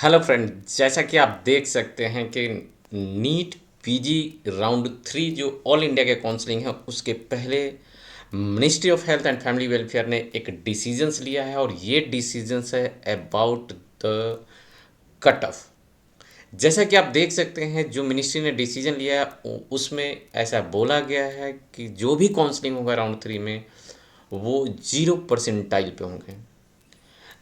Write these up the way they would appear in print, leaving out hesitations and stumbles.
Hello friend, जैसा कि आप देख सकते हैं कि नीट पीजी राउंड 3 जो ऑल इंडिया के काउंसलिंग है उसके पहले ministry of health and family welfare ने एक डिसीजंस लिया है और ये डिसीजंस है अबाउट द कट ऑफ। जैसा कि आप देख सकते हैं जो मिनिस्ट्री ने डिसीजन लिया है उसमें ऐसा बोला गया है कि जो भी काउंसलिंग होगा राउंड 3 में वो 0 परसेंटाइल पे होंगे।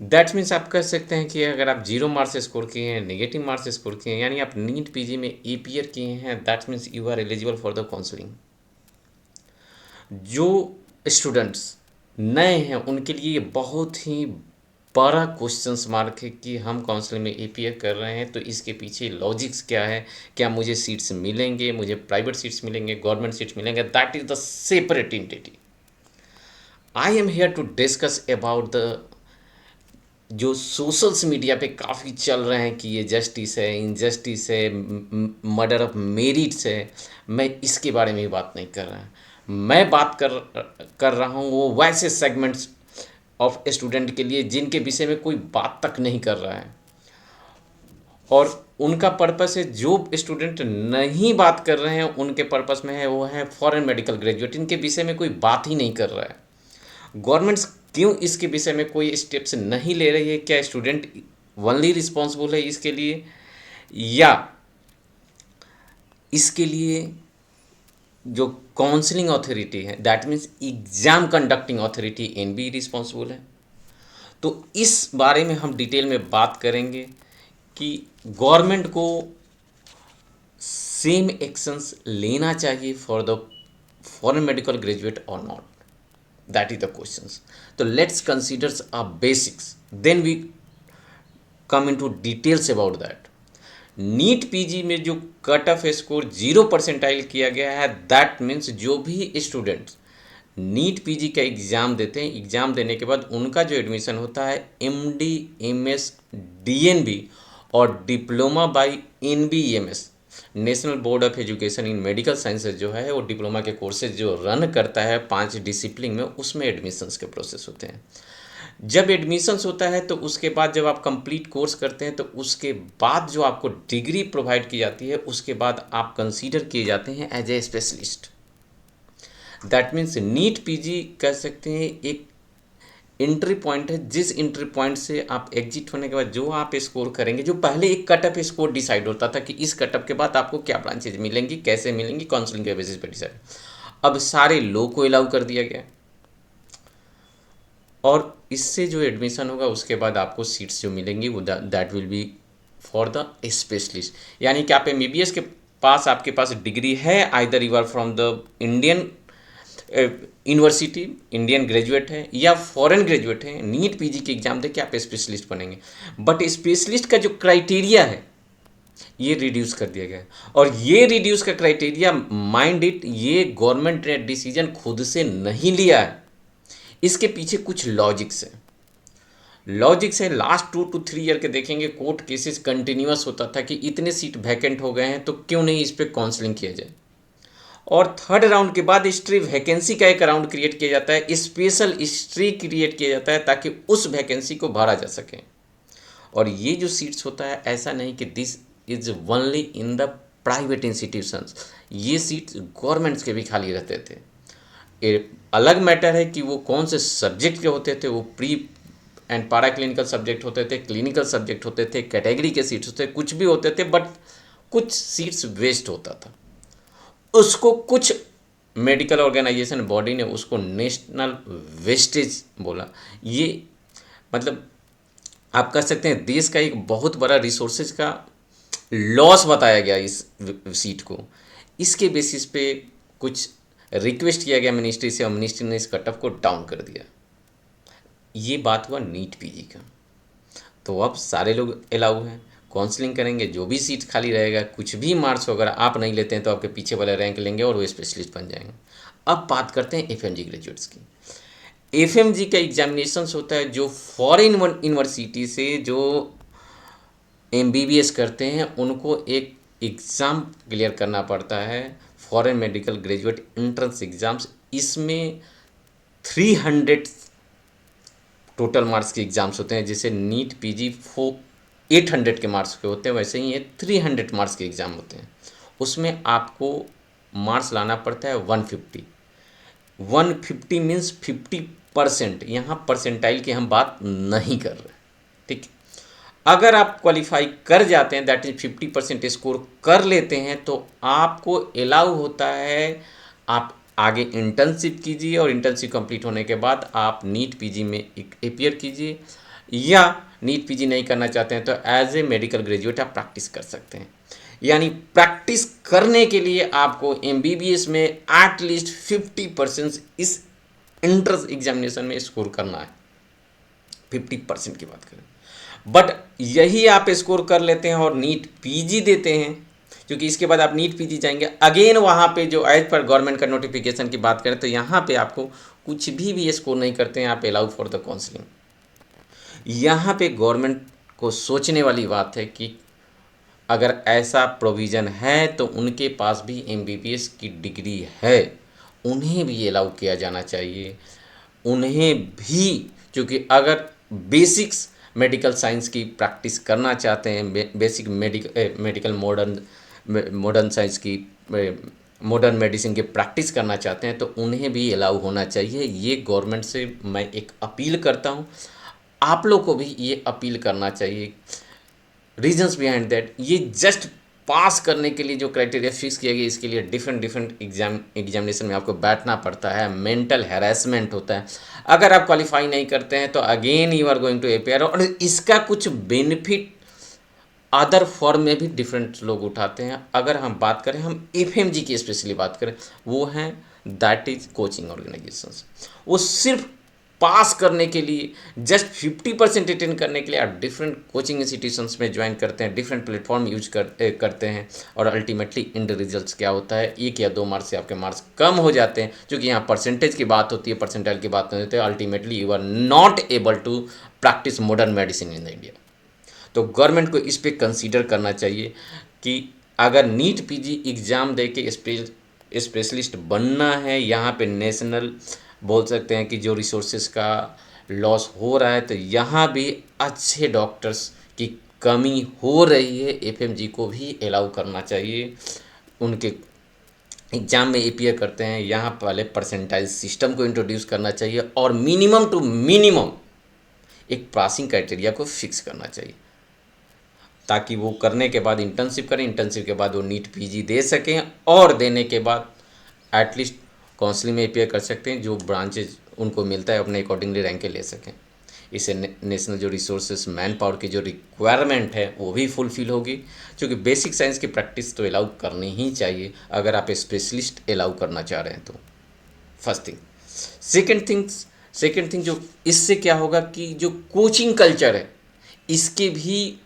दैट मीन्स आप कह सकते हैं कि अगर आप 0 मार्क्स स्कोर किए हैं, नेगेटिव मार्क्स स्कोर किए हैं, यानी आप नीट पीजी में एपीयर किए हैं, that means you are eligible for the counselling. जो स्टूडेंट्स नए हैं उनके लिए ये बहुत ही बड़ा क्वेश्चंस मार्क है कि हम काउंसलिंग में एपीयर कर रहे हैं तो इसके पीछे लॉजिक्स क्या है। क्या मुझे सीट्स मिलेंगे, मुझे प्राइवेट सीट्स मिलेंगे, गवर्नमेंट सीट्स मिलेंगे, that is the separate entity. I am here to discuss about the जो सोशल्स मीडिया पे काफ़ी चल रहे हैं कि ये जस्टिस है, इनजस्टिस है, मर्डर ऑफ मेरिट्स है। मैं इसके बारे में ही बात नहीं कर रहा। मैं बात कर रहा हूँ वो वैसे सेगमेंट्स ऑफ स्टूडेंट के लिए जिनके विषय में कोई बात तक नहीं कर रहा है और उनका पर्पस है। जो स्टूडेंट नहीं बात कर रहे हैं उनके पर्पस में है वो है फॉरेन मेडिकल ग्रेजुएट, इनके विषय में कोई बात ही नहीं कर रहा है। गवर्नमेंट्स क्यों इसके विषय में कोई स्टेप्स नहीं ले रही है? क्या स्टूडेंट ओनली रिस्पॉन्सिबल है इसके लिए, या इसके लिए जो काउंसलिंग अथॉरिटी है that means exam conducting authority NB responsible है? तो इस बारे में हम डिटेल में बात करेंगे कि गवर्नमेंट को सेम एक्शंस लेना चाहिए for the foreign medical graduate और not. That is the questions. So let's consider basics. Then we come into details about that. NEET PG में जो कट ऑफ स्कोर 0 परसेंटाइल किया गया है, दैट मीन्स जो भी स्टूडेंट्स नीट पीजी का exam देते हैं, एग्ज़ाम देने के बाद उनका जो एडमिशन होता है एमडी, एमएस, डीएनबी और diploma by NBMS, national board of education in medical sciences जो है वो डिप्लोमा के कोर्सेज जो रन करता है 5 डिसिप्लिन में, उसमें एडमिशन्स के प्रोसेस होते हैं। जब एडमिशन्स होता है तो उसके बाद जब आप कंप्लीट कोर्स करते हैं तो उसके बाद जो आपको डिग्री प्रोवाइड की जाती है उसके बाद आप कंसीडर किए जाते हैं as a specialist. That means NEET PG कह सकते हैं एक एंट्री पॉइंट है, जिस एंट्री पॉइंट से आप एग्जिट होने के बाद जो आप स्कोर करेंगे, जो पहले एक कटअप स्कोर डिसाइड होता था कि इस कटअप के बाद आपको क्या ब्रांचेज मिलेंगी, कैसे मिलेंगी, काउंसलिंग के बेसिस पर डिसाइड। अब सारे लो को अलाउ कर दिया गया और इससे जो एडमिशन होगा उसके बाद आपको सीट्स जो मिलेंगी वो that will be for the specialist. यानी कि आप एमबीबीएस के पास आपके पास डिग्री है, either you are from the Indian university, Indian graduate है या फॉरेन ग्रेजुएट है, नीट पीजी के एग्जाम दे के आप स्पेशलिस्ट बनेंगे। बट स्पेशलिस्ट का जो क्राइटेरिया है ये रिड्यूस कर दिया गया है और ये रिड्यूस का क्राइटेरिया, माइंड इट, ये गवर्नमेंट ने डिसीजन खुद से नहीं लिया है, इसके पीछे कुछ लॉजिक्स है। लॉजिक्स है, लास्ट 2 to 3 ईयर के देखेंगे कोर्ट केसेस कंटिन्यूअस होता था कि इतने सीट वैकेंट हो गए हैं तो क्यों नहीं इस पर काउंसलिंग किया जाए। और थर्ड राउंड के बाद हिस्ट्री वैकेंसी का एक राउंड क्रिएट किया जाता है, स्पेशल हिस्ट्री क्रिएट किया जाता है ताकि उस वैकेंसी को भरा जा सके। और ये जो सीट्स होता है ऐसा नहीं कि this is only in the private institutions, ये सीट्स गवर्नमेंट्स के भी खाली रहते थे। एक अलग मैटर है कि वो कौन से सब्जेक्ट के होते थे, वो प्री एंड पारा क्लिनिकल सब्जेक्ट होते थे, क्लिनिकल सब्जेक्ट होते थे, कैटेगरी के सीट्स होते थे, कुछ भी होते थे, बट कुछ सीट्स वेस्ट होता था। उसको कुछ मेडिकल ऑर्गेनाइजेशन बॉडी ने उसको नेशनल वेस्टेज बोला। ये मतलब आप कह सकते हैं देश का एक बहुत बड़ा रिसोर्सेज का लॉस बताया गया इस सीट को। इसके बेसिस पे कुछ रिक्वेस्ट किया गया मिनिस्ट्री से और मिनिस्ट्री ने इस कट ऑफ को डाउन कर दिया। ये बात हुआ नीट पीजी का। तो अब सारे लोग अलाउ हैं, काउंसलिंग करेंगे, जो भी सीट खाली रहेगा, कुछ भी मार्क्स अगर आप नहीं लेते हैं तो आपके पीछे वाले रैंक लेंगे और वो स्पेशलिस्ट बन जाएंगे। अब बात करते हैं एफएमजी ग्रेजुएट्स की। एफएमजी का एग्जामिनेशंस होता है जो फॉरेन यूनिवर्सिटी से जो एमबीबीएस करते हैं उनको एक एग्ज़ाम क्लियर करना पड़ता है, foreign medical graduate entrance exams. इसमें 300 टोटल मार्क्स के एग्ज़ाम्स होते हैं, जिसे नीट पीजी 800 के मार्क्स के होते हैं, वैसे ही ये 300 मार्क्स के एग्ज़ाम होते हैं। उसमें आपको मार्क्स लाना पड़ता है 150। 150 मीन्स 50%। यहाँ परसेंटाइल की हम बात नहीं कर रहे, ठीक है। अगर आप क्वालिफाई कर जाते हैं, दैट इज 50% स्कोर कर लेते हैं, तो आपको अलाउ होता है आप आगे इंटर्नशिप कीजिए, और इंटर्नशिप कंप्लीट होने के बाद आप नीट पीजी में अपियर कीजिए, या नीट पीजी नहीं करना चाहते हैं तो एज ए मेडिकल ग्रेजुएट आप प्रैक्टिस कर सकते हैं। यानी प्रैक्टिस करने के लिए आपको एमबीबीएस में एटलीस्ट 50% इस एंट्रेंस एग्जामिनेशन में स्कोर करना है। 50% की बात करें, बट यही आप स्कोर कर लेते हैं और नीट पीजी देते हैं, क्योंकि इसके बाद आप नीट पीजी जाएंगे अगेन, वहाँ पे जो एज पर गवर्नमेंट का नोटिफिकेशन की बात करें तो यहाँ पे आपको कुछ भी स्कोर नहीं करते हैं, आप अलाउ फॉर द काउंसलिंग। यहाँ पे गवर्नमेंट को सोचने वाली बात है कि अगर ऐसा प्रोविज़न है तो उनके पास भी एमबीबीएस की डिग्री है, उन्हें भी अलाउ किया जाना चाहिए। उन्हें भी, क्योंकि अगर बेसिक्स मेडिकल साइंस की प्रैक्टिस करना चाहते हैं, बेसिक मेडिकल मॉडर्न साइंस की मॉडर्न मेडिसिन की प्रैक्टिस करना चाहते हैं, तो उन्हें भी अलाउ होना चाहिए। ये गवर्नमेंट से मैं एक अपील करता हूँ, आप लोग को भी ये अपील करना चाहिए। रीजंस बिहाइंड दैट, ये जस्ट पास करने के लिए जो क्राइटेरिया फिक्स किया गया, इसके लिए डिफरेंट एग्जामिनेशन में आपको बैठना पड़ता है, मेंटल हैरेसमेंट होता है। अगर आप क्वालिफाई नहीं करते हैं तो again you are going to appear, और इसका कुछ बेनिफिट अदर फॉर्म में भी डिफरेंट लोग उठाते हैं। अगर हम बात करें, हम एफएमजी की स्पेशली बात करें, वो हैं दैट इज कोचिंग ऑर्गेनाइजेशंस। वो सिर्फ पास करने के लिए, जस्ट 50% अटेंड करने के लिए आप डिफरेंट कोचिंग इंस्टीट्यूशंस में ज्वाइन करते हैं, डिफरेंट प्लेटफॉर्म यूज करते हैं, और अल्टीमेटली इन रिजल्ट्स क्या होता है, 1 या 2 मार्क्स से आपके मार्क्स कम हो जाते हैं, क्योंकि यहाँ परसेंटेज की बात होती है, परसेंटाइल की बात नहीं होती है। Ultimately you are not able to practise modern medicine in India. तो गवर्नमेंट को इस पर कंसीडर करना चाहिए कि अगर नीट पीजी एग्ज़ाम दे के स्पेशलिस्ट बनना है, यहाँ पे नेशनल बोल सकते हैं कि जो रिसोर्सेज का लॉस हो रहा है, तो यहाँ भी अच्छे डॉक्टर्स की कमी हो रही है। एफएमजी को भी अलाउ करना चाहिए, उनके एग्ज़ाम में अपीयर करते हैं, यहाँ पहले परसेंटाइल सिस्टम को इंट्रोड्यूस करना चाहिए, और मिनिमम टू मिनिमम एक पासिंग क्राइटेरिया को फिक्स करना चाहिए, ताकि वो करने के बाद इंटर्नशिप करें, इंटर्नशिप के बाद वो नीट पीजी दे सकें, और देने के बाद एटलीस्ट काउंसलिंग में अपेयर कर सकते हैं, जो ब्रांचेज उनको मिलता है अपने अकॉर्डिंगली रैंक ले सकें। इससे नेशनल जो रिसोर्सेज मैन पावर की जो रिक्वायरमेंट है वो भी फुलफिल होगी, क्योंकि बेसिक साइंस की प्रैक्टिस तो अलाउ करनी ही चाहिए अगर आप स्पेशलिस्ट अलाउ करना चाह रहे हैं तो। First thing. सेकेंड थिंग जो इससे क्या होगा कि जो कोचिंग कल्चर है इसके भी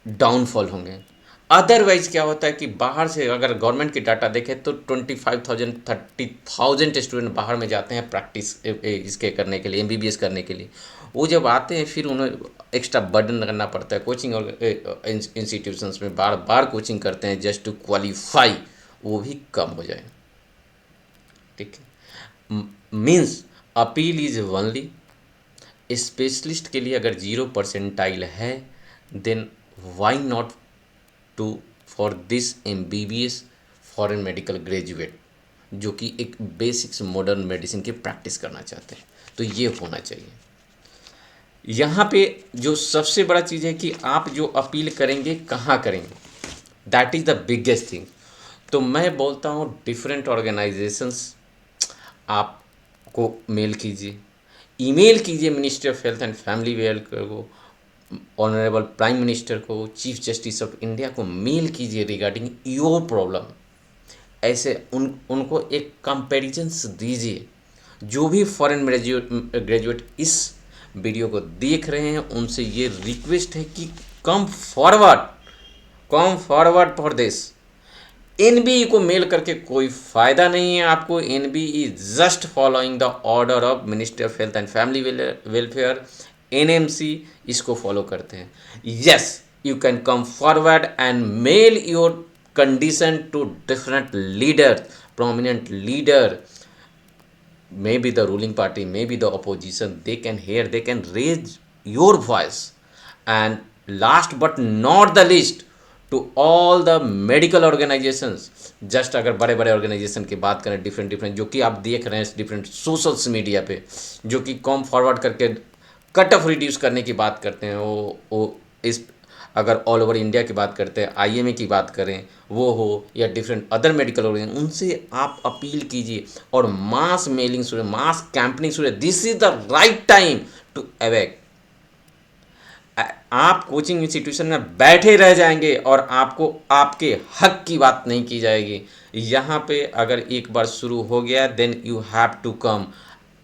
डाउनफॉल होंगे। अदरवाइज क्या होता है कि बाहर से अगर गवर्नमेंट की डाटा देखें तो 25,000 30,000 स्टूडेंट बाहर में जाते हैं प्रैक्टिस इसके करने के लिए, एमबीबीएस करने के लिए। वो जब आते हैं फिर उन्हें एक्स्ट्रा बर्डन करना पड़ता है, कोचिंग और इंस्टीट्यूशंस में बार बार कोचिंग करते हैं जस्ट टू क्वालिफाई, वो भी कम हो जाए। ठीक है, means appeal is only specialist के लिए अगर 0 परसेंटाइल है, then why not to for this MBBS foreign medical graduate जो कि एक बेसिक्स मॉडर्न मेडिसिन की प्रैक्टिस करना चाहते हैं, तो ये होना चाहिए। यहाँ पे जो सबसे बड़ा चीज़ है कि आप जो अपील करेंगे कहाँ करेंगे, that is the biggest thing. तो मैं बोलता हूँ डिफरेंट ऑर्गेनाइजेशंस आपको मेल कीजिए, ईमेल कीजिए ministry of health and family welfare को, ऑनरेबल प्राइम मिनिस्टर को, चीफ जस्टिस ऑफ इंडिया को मेल कीजिए रिगार्डिंग योर प्रॉब्लम। ऐसे उनको एक कंपैरिजन्स दीजिए। जो भी फॉरेन ग्रेजुएट इस वीडियो को देख रहे हैं उनसे ये रिक्वेस्ट है कि come forward for this. NBE को मेल करके कोई फ़ायदा नहीं है आपको। NBE just following the order of ministry of health and family welfare, NMC इसको फॉलो करते हैं। Yes, you can come forward and mail your condition to different leader, prominent leader, maybe the ruling party, maybe the opposition, they can hear, they can raise your voice and last but not the list, to all the medical organisations, just अगर बड़े बड़े organisation की बात करें, different different जो कि आप देख रहे हैं डिफरेंट सोशल्स मीडिया पे, जो कि कॉम फॉरवर्ड करके कट ऑफ रिड्यूस करने की बात करते हैं, वो इस, अगर ऑल ओवर इंडिया की बात करते हैं, आईएमए की बात करें वो हो, या डिफरेंट अदर मेडिकल ऑर्गेनाइजेशन, उनसे आप अपील कीजिए और मास मेलिंग शुरू, मास कैंपनिंग शुरू। This is the right time to awake. आप कोचिंग इंस्टीट्यूशन में बैठे रह जाएंगे और आपको आपके हक की बात नहीं की जाएगी। यहाँ पे अगर एक बार शुरू हो गया, then you have to come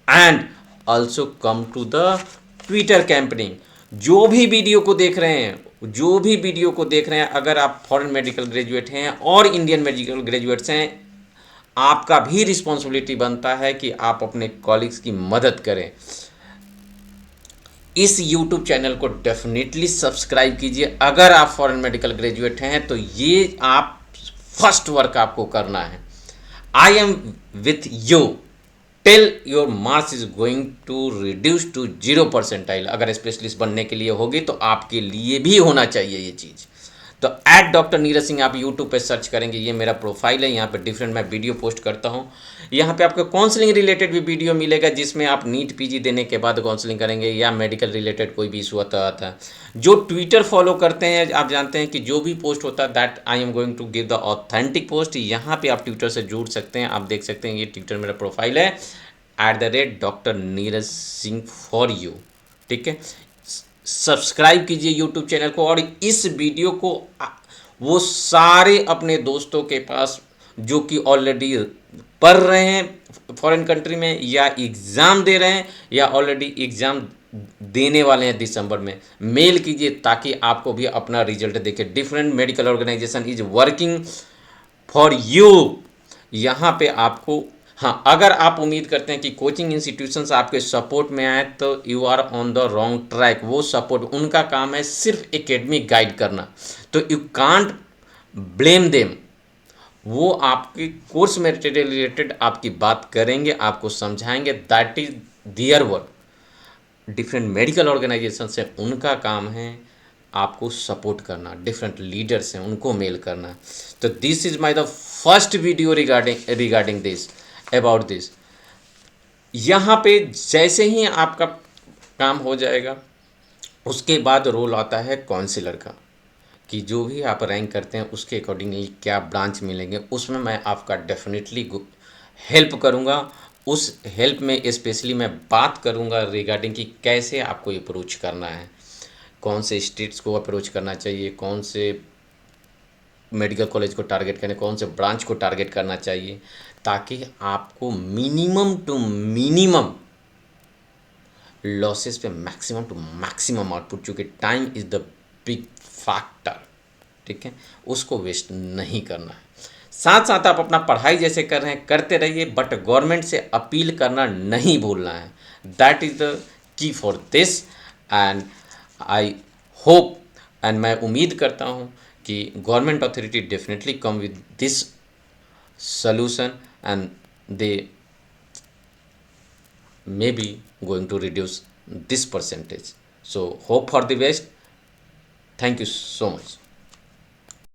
and also come to the Twitter campaigning. जो भी वीडियो को देख रहे हैं, जो भी वीडियो को देख रहे हैं, अगर आप फॉरेन मेडिकल ग्रेजुएट हैं और इंडियन मेडिकल ग्रेजुएट्स हैं, आपका भी रिस्पॉन्सिबिलिटी बनता है कि आप अपने कॉलीग्स की मदद करें। इस YouTube चैनल को डेफिनेटली सब्सक्राइब कीजिए। अगर आप फॉरेन मेडिकल ग्रेजुएट हैं तो ये आप फर्स्ट वर्क आपको करना है। I am with you till your marks is going to reduce to 0%। अगर स्पेशलिस्ट बनने के लिए होगी तो आपके लिए भी होना चाहिए ये चीज़। तो @डॉक्टर नीरज सिंह आप यूट्यूब पे सर्च करेंगे, ये मेरा प्रोफाइल है। यहाँ पे डिफरेंट मैं वीडियो पोस्ट करता हूँ। यहाँ पे आपको काउंसलिंग रिलेटेड भी वीडियो मिलेगा, जिसमें आप नीट पीजी देने के बाद काउंसलिंग करेंगे, या मेडिकल रिलेटेड कोई भी इशू आता है। जो ट्विटर फॉलो करते हैं, आप जानते हैं कि जो भी पोस्ट होता है that I am going to give the authentic post. यहाँ पे आप ट्विटर से जुड़ सकते हैं। आप देख सकते हैं ये ट्विटर मेरा प्रोफाइल है, @doctor Neeraj Singh for you. ठीक है, सब्सक्राइब कीजिए यूट्यूब चैनल को, और इस वीडियो को वो सारे अपने दोस्तों के पास जो कि ऑलरेडी पढ़ रहे हैं फॉरेन कंट्री में, या एग्ज़ाम दे रहे हैं, या ऑलरेडी एग्ज़ाम देने वाले हैं दिसंबर में, मेल कीजिए ताकि आपको भी अपना रिजल्ट देखे। Different medical organisation is working for you. यहाँ पे आपको, हाँ, अगर आप उम्मीद करते हैं कि कोचिंग इंस्टीट्यूशंस आपके सपोर्ट में आए तो you are on the wrong track. वो सपोर्ट, उनका काम है सिर्फ एकेडमिक गाइड करना, तो यू कांट ब्लेम देम। वो आपके कोर्स में रिलेटेड आपकी बात करेंगे, आपको समझाएंगे, that is their work. Different medical organisation है, उनका काम है आपको सपोर्ट करना। डिफरेंट लीडर्स हैं, उनको मेल करना। तो this is my the first video regarding this, about this. यहाँ पे जैसे ही आपका काम हो जाएगा, उसके बाद रोल आता है काउंसिलर का, कि जो भी आप रैंक करते हैं उसके अकॉर्डिंगली क्या ब्रांच मिलेंगे, उसमें मैं आपका डेफिनेटली हेल्प करूँगा। उस हेल्प में स्पेशली मैं बात करूँगा रिगार्डिंग कि कैसे आपको अप्रोच करना है, कौन से स्टेट्स को अप्रोच करना चाहिए, कौन से मेडिकल कॉलेज को टारगेट करने, कौन से ब्रांच को टारगेट करना चाहिए, ताकि आपको मिनिमम टू मिनिमम लॉसेस पे मैक्सिमम टू मैक्सिमम आउटपुट, चूँकि time is the big factor. ठीक है, उसको वेस्ट नहीं करना है। साथ साथ आप अपना पढ़ाई जैसे कर रहे हैं करते रहिए, बट गवर्नमेंट से अपील करना नहीं भूलना है। That is the key for this, and I hope and मैं उम्मीद करता हूँ कि government authority definitely come with this solution, and they may be going to reduce this percentage. So hope for the best. Thank you so much.